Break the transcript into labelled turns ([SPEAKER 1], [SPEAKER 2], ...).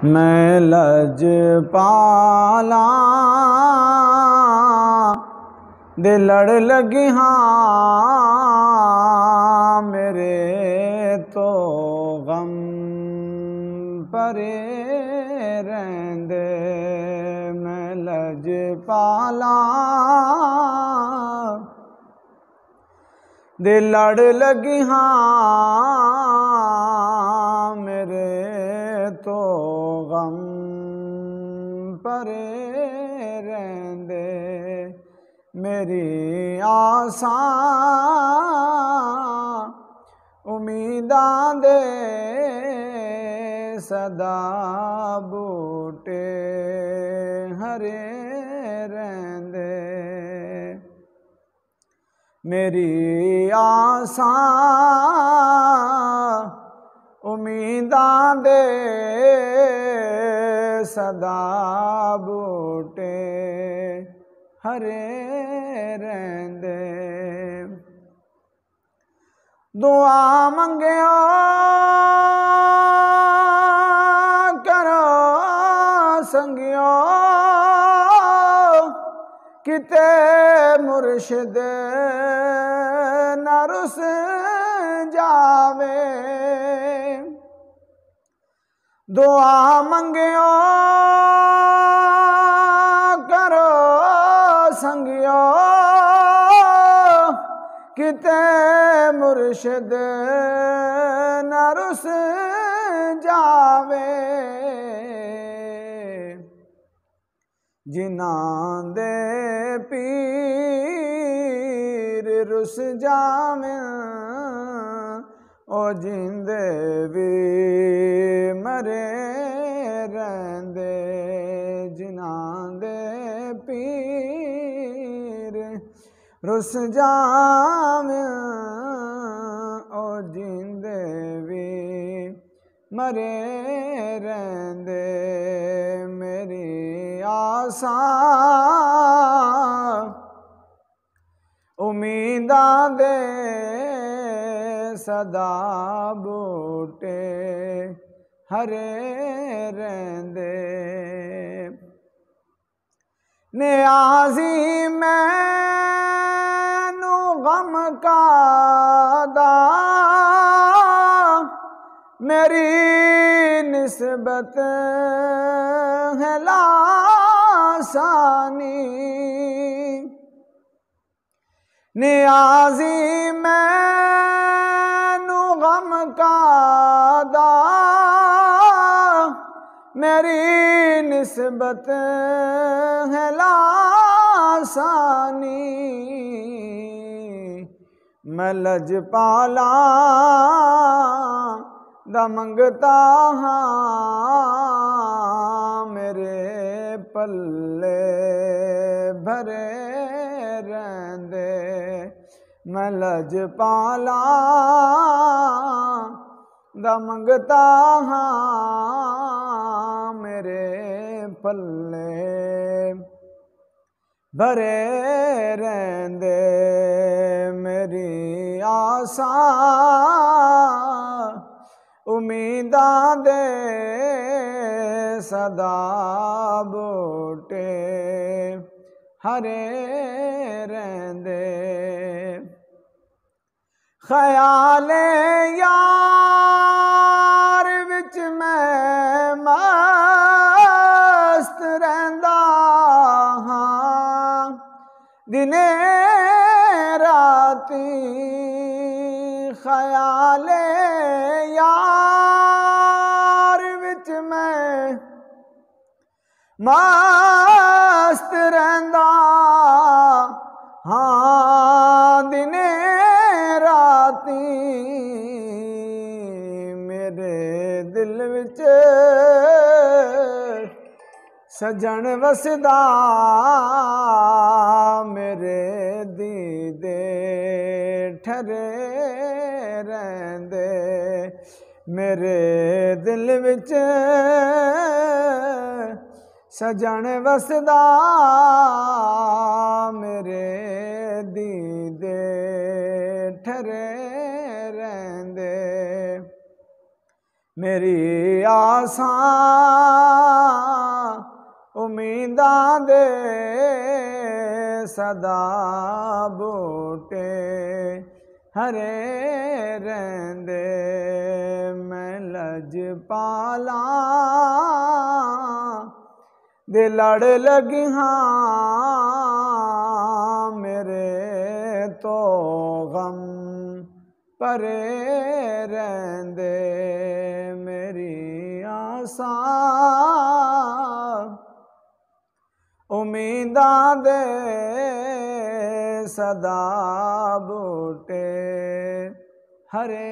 [SPEAKER 1] मैं लजपाला दे लड़ लगी हाँ मेरे तो गम परे रहंदे। मैं लजपाला दे लड़ लगी हाँ मेरे तो गम परे रहंदे। मेरी आसां उम्मीदां दे सदा बूटे हरे रहंदे। मेरी आसां उम्मीदां दे सदा बूटे हरे रहंदे। दुआ मंगियो करो संगियो किते मुर्शिद न रुस जावे। दुआ मंगियो करो संगियो किते मुर्शिद न रुस जावे। जिन्हां दे पीर रुस जावें ओ जिंदे भी मरे रहंदे। जिन्हां दे पीर रुस जावें ओ जिंदे भी मरे रहंदे। मेरी आसां उम्मीदां दे सदा बूटे हरे रहंदे। नियाज़ी मैनू गम कादा मेरी निस्बत है लासानी। नियाज़ी मैनू गम कादा मेरी निस्बत है लासानी। मैं लजपाला दा मंगता हाँ मेरे पल्ले भरे रहंदे। मैं लजपाला दा मंगता हाँ मेरे पल्ले भरे रहंदे। मेरी आसां उम्मीदां दे सदा बूटे हरे रहंदे। ख्याले यार विच मैं मस्त रहंदा हाँ दिने राती। ख्याले यार विच मैं मस्त रहंदा हाँ दिने राती। मेरे दिल विच सजन वसदा मेरे दीदे ठरे रहंदे। मेरे दिल विच सजन वसदा मेरे दीदे ठरे रहंदे। मेरी आसां उम्मीदां दे सदा बूटे हरे रहंदे। मैं लजपाला दे लड़ लगी हाँ मेरे तो गम परे रहंदे। मेरी आसां उम्मीदां दे सदा बूटे हरे